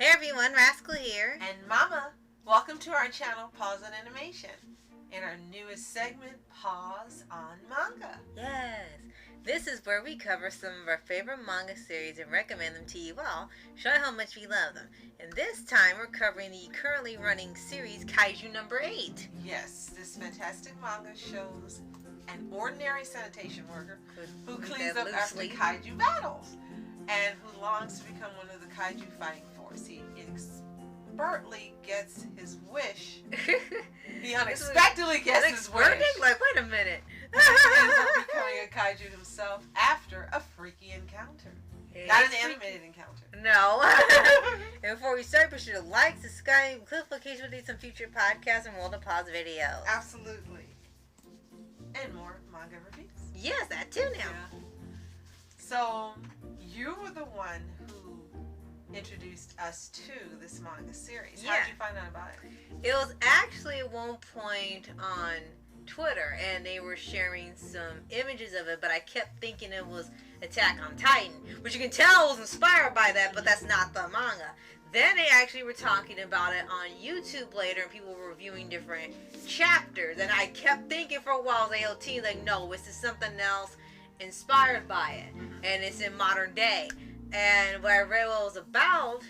Hey everyone, Rascal here. And Mama, welcome to our channel, Paws On Animation, and our newest segment, Paws On Manga. Yes, this is where we cover some of our favorite manga series and recommend them to you all, showing how much we love them. And this time we're covering the currently running series Kaiju No.8. Yes, this fantastic manga shows an ordinary sanitation worker who cleans up after kaiju battles and who longs to become one of the kaiju fighting force. He expertly gets his wish. He unexpectedly gets his wish. Like, wait a minute. He ends up becoming a kaiju himself after a freaky encounter. Not an animated encounter. No. And before we start, be sure to like, subscribe, and click notifications for some future podcasts and World of Paws videos. Absolutely. And more manga reviews. Yes, that too now. Yeah. So, you were the one who introduced us to this manga series. Yeah. How did you find out about it? It was actually at one point on Twitter, and they were sharing some images of it, but I kept thinking it was Attack on Titan, which you can tell was inspired by that, but that's not the manga. Then they actually were talking about it on YouTube later, and people were reviewing different chapters, and I kept thinking for a while, AOT, like, no, this is something else inspired by it, and it's in modern day. And when I read what it was about,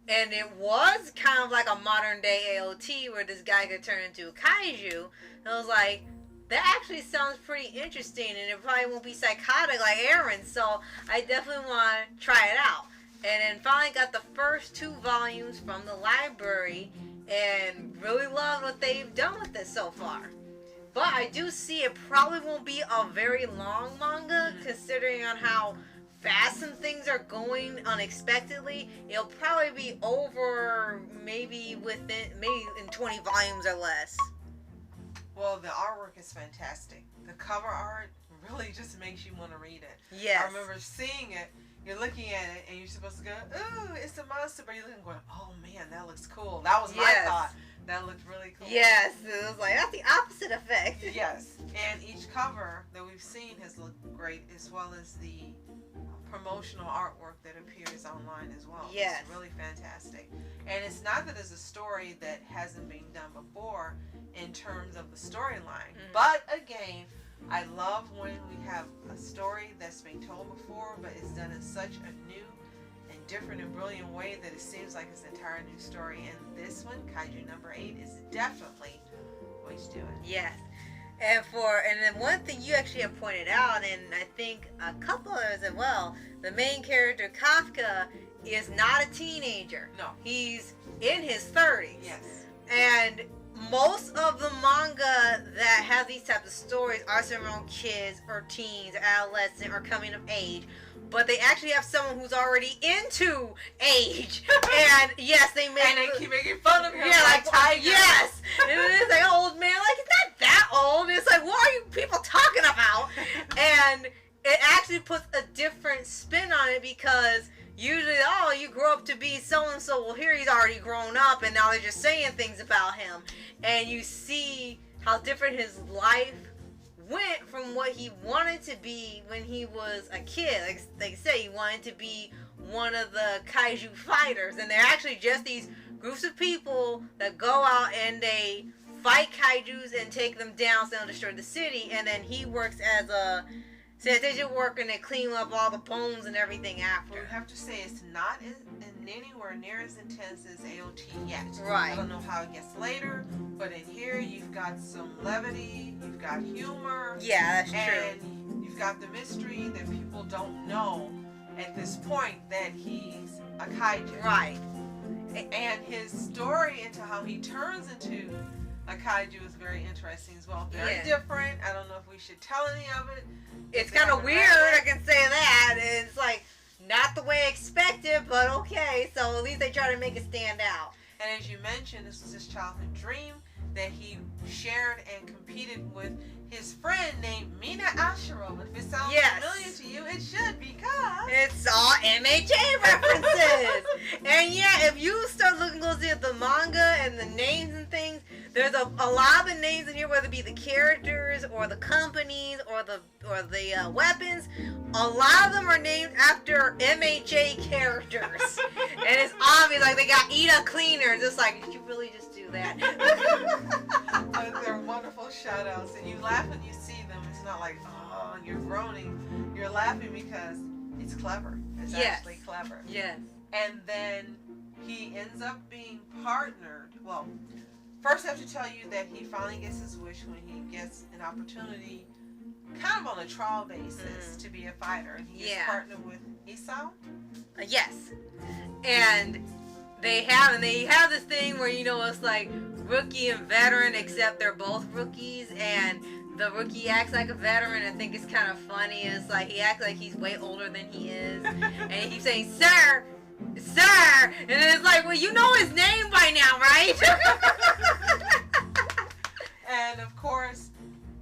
and it was kind of like a modern day AOT where this guy could turn into a kaiju, and I was like, that actually sounds pretty interesting, and it probably won't be psychotic like Aaron, so I definitely want to try it out. And then finally got the first 2 volumes from the library, and really love what they've done with it so far. But I do see it probably won't be a very long manga, considering on how fast some things are going unexpectedly. It'll probably be over maybe in 20 volumes or less. Well, the artwork is fantastic. The cover art really just makes you want to read it. Yes. I remember seeing it. You're looking at it and you're supposed to go, ooh, it's a monster, but you're looking going, oh man, that looks cool. That was my thought. That looked really cool. Yes, it was like, that's the opposite effect. Yes, and each cover that we've seen has looked great, as well as the promotional artwork that appears online as well. Yes. It's really fantastic. And it's not that it's a story that hasn't been done before in terms of the storyline, but again, I love when we have a story that's been told before, but it's done in such a new and different and brilliant way that it seems like it's an entire new story. And this one, Kaiju No.8, is definitely the way to do it. Yes. And then one thing you actually have pointed out, and I think a couple others as well, the main character, Kafka, is not a teenager. No. He's in his 30s. Yes. And most of the manga that have these types of stories are some around kids or teens or adolescent or coming of age, but they actually have someone who's already into age. And yes, they keep making fun of him. Yeah, like Tiger. Yes, and it's like old man, like it's not that old. It's like, what are you people talking about? And it actually puts a different spin on it, because usually, oh, you grow up to be so-and-so. Well, here he's already grown up, and now they're just saying things about him. And you see how different his life went from what he wanted to be when he was a kid. Like I say, he wanted to be one of the kaiju fighters. And they're actually just these groups of people that go out and they fight kaijus and take them down so they'll destroy the city. And then he works as a sanitation worker, and they clean up all the bones and everything after. Well, we have to say it's not in anywhere near as intense as AOT yet. Right. I don't know how it gets later, but in here you've got some levity, you've got humor. Yeah, that's true. And you've got the mystery that people don't know at this point that he's a kaiju. Right. And his story into how he turns into a kaiju is very interesting as well. Very different. I don't know if we should tell any of it. It's kind of weird, I can say that. It's like not the way I expected, but okay. So at least they try to make it stand out. And as you mentioned, this was his childhood dream that he shared and competed with his friend named Mina Ashiro. If it sounds familiar to you, it should, because it's all MHA references. And yeah, if you start looking closely at the manga and the names and things, there's a lot of the names in here, whether it be the characters or the companies or the weapons. A lot of them are named after MHA characters, and it's obvious. Like they got Ida Cleaners. It's like, did you really just do that? But they're wonderful shout outs, and you laugh when you see them. It's not like, oh, you're groaning. You're laughing because it's clever. It's actually clever. Yes. And then he ends up being partnered. Well, first I have to tell you that he finally gets his wish when he gets an opportunity, kind of on a trial basis, to be a fighter. And he is partnered with Isao. Yes. And they have this thing where, you know, it's like rookie and veteran, except they're both rookies, and the rookie acts like a veteran. I think it's kind of funny. It's like he acts like he's way older than he is, and he keeps saying, "Sir, sir," and then it's like, well, you know his name by now, right? And of course,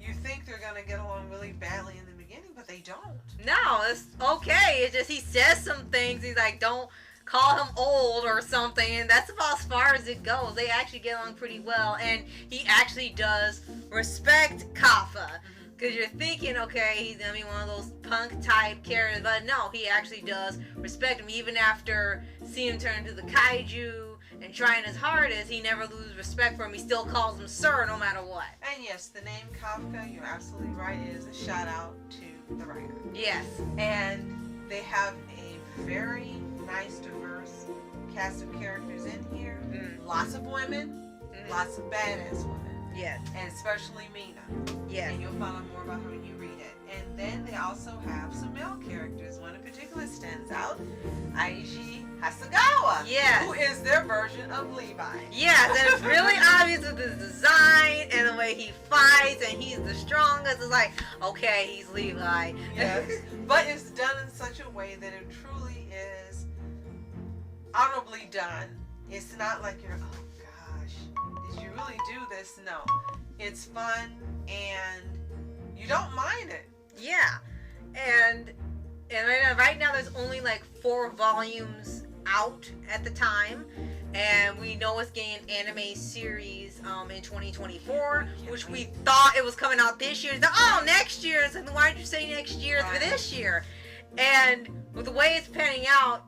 you think they're gonna get along really badly in the beginning, but they don't. No, it's okay. It's just he says some things. He's like, don't call him old or something, and that's about as far as it goes. They actually get along pretty well, and he actually does respect Kafka. Because you're thinking, okay, he's gonna be one of those punk type characters, but no, he actually does respect him. Even after seeing him turn into the kaiju and trying his hardest, he never loses respect for him. He still calls him sir no matter what. And yes, the name Kafka, you're absolutely right, is a shout out to the writer. Yes. And they have a very nice, diverse cast of characters in here. Lots of women, lots of badass women. Yes. And especially Mina. Yes. And you'll find out more about her when you read it. And then they also have some male characters. One in particular stands out, Aiji Hasegawa. Yes. Who is their version of Levi. Yes, and it's really obvious with his design and the way he fights, and he's the strongest. It's like, okay, he's Levi. Yes. But it's done in such a way that it truly is honorably done. It's not like you're, oh gosh, did you really do this? No. It's fun, and you don't mind it. Yeah. And right now there's only like 4 volumes out at the time, and we know it's getting an anime series in 2024, which we thought it was coming out this year. Oh, next year. It's like, why did you say next year? It's for this year. And with the way it's panning out,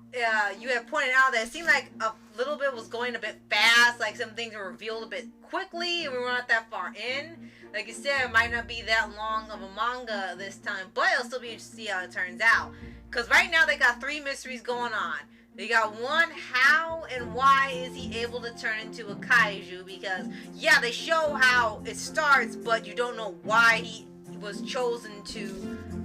you have pointed out that it seemed like a little bit was going a bit fast, like some things were revealed a bit quickly, and we were not that far in. Like you said, it might not be that long of a manga this time, but it'll still be interesting to see how it turns out. Because right now they got 3 mysteries going on. They got one, how and why is he able to turn into a kaiju? Because, yeah, they show how it starts, but you don't know why he was chosen to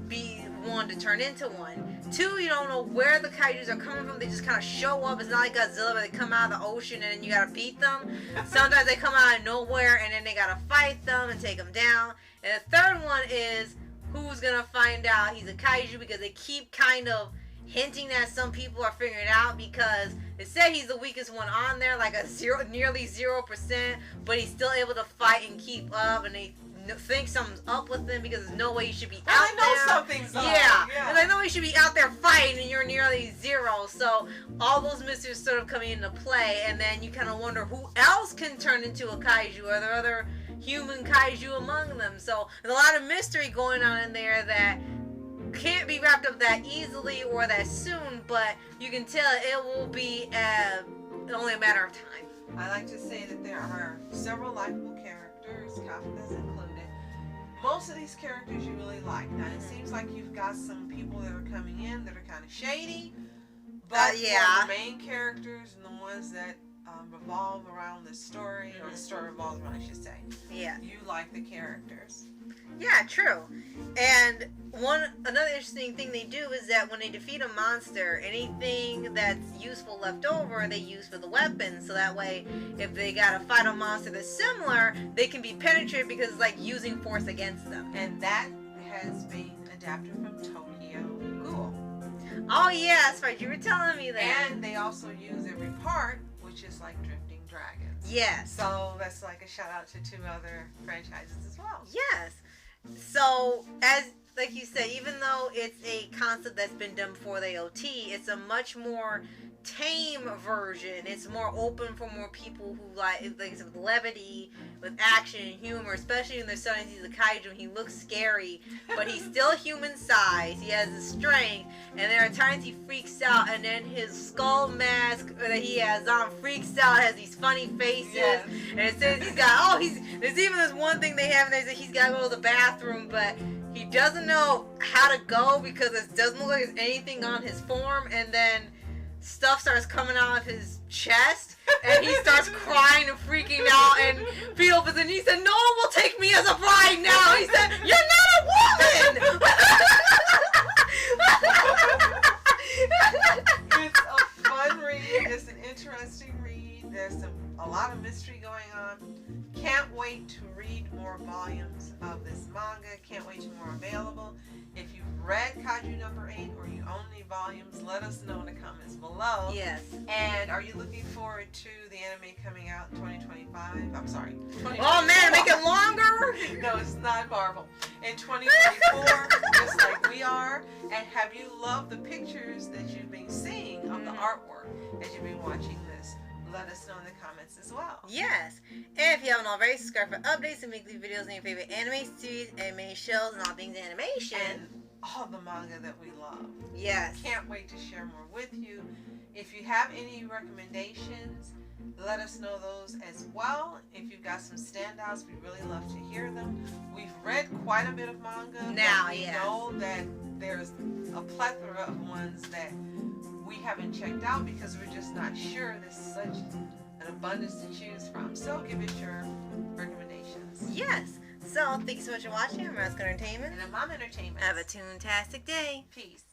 be one to turn into one. 2, you don't know where the kaijus are coming from. They just kind of show up. It's not like Godzilla where they come out of the ocean and then you gotta beat them. Sometimes they come out of nowhere and then they gotta fight them and take them down. And the 3rd one is who's gonna find out he's a kaiju, because they keep kind of hinting that some people are figuring it out, because they said he's the weakest one on there, like nearly 0%, but he's still able to fight and keep up, and they think something's up with him because there's no way he should be out there. I know something's up. Yeah. And I know he should be out there fighting and you're nearly 0. So all those mysteries sort of coming into play, and then you kind of wonder who else can turn into a kaiju. Are there other human kaiju among them? So there's a lot of mystery going on in there that can't be wrapped up that easily or that soon, but you can tell it will be only a matter of time. I like to say that there are several likable characters, Kafka's included. Most of these characters you really like. Now, it seems like you've got some people that are coming in that are kind of shady, but yeah, the main characters and the ones that revolve around the story, or the story revolves around, I should say. Yeah. You like the characters. Yeah, true. And another interesting thing they do is that when they defeat a monster, anything that's useful left over, they use for the weapons. So that way, if they gotta fight a monster that's similar, they can be penetrated because it's like using force against them. And that has been adapted from Tokyo Ghoul. Oh yeah, that's right. You were telling me that. And they also use every part, which is like drifting dragons. Yes. So that's like a shout out to 2 other franchises as well. Yes. So, as like you said, even though it's a concept that's been done before the OT, it's a much more tame version. It's more open for more people who like with levity, with action and humor, especially when they're starting to use the kaiju. He looks scary, but he's still human size. He has the strength, and there are times he freaks out, and then his skull mask that he has on freaks out, has these funny faces, Yes. and it says he's got there's even this one thing they have in there that he's got to go to the bathroom, but he doesn't know how to go because it doesn't look like there's anything on his form, and then stuff starts coming out of his chest, and he starts crying and freaking out, and Pete opens and he said, "No one will take me as a bride now." He said, "You're not a woman." It's a fun read. It's an interesting read. There's a lot of mystery going on. Can't wait to read more volumes of this manga. Can't wait to more available. If you've read Kaiju No.8 or you own any volumes, let us know in the comments below. Yes. And are you looking forward to the anime coming out in 2025? I'm sorry. Oh man, make it longer. No, it's not Marvel. In 2024, just like we are. And have you loved the pictures that you've been seeing of the artwork as you've been watching this? Let us know in the comments as well. Yes. And if you haven't already, subscribe for updates and weekly videos on your favorite anime series, anime shows, and all things animation. And all the manga that we love. Yes. Can't wait to share more with you. If you have any recommendations, let us know those as well. If you've got some standouts, we really love to hear them. We've read quite a bit of manga. Now, but we yes. know that there's a plethora of ones that we haven't checked out because we're just not sure. There's such an abundance to choose from. So give us your recommendations. Yes. So, thank you so much for watching. I'm Rascal Entertainment. And I'm Mom Entertainment. Have a toontastic day. Peace.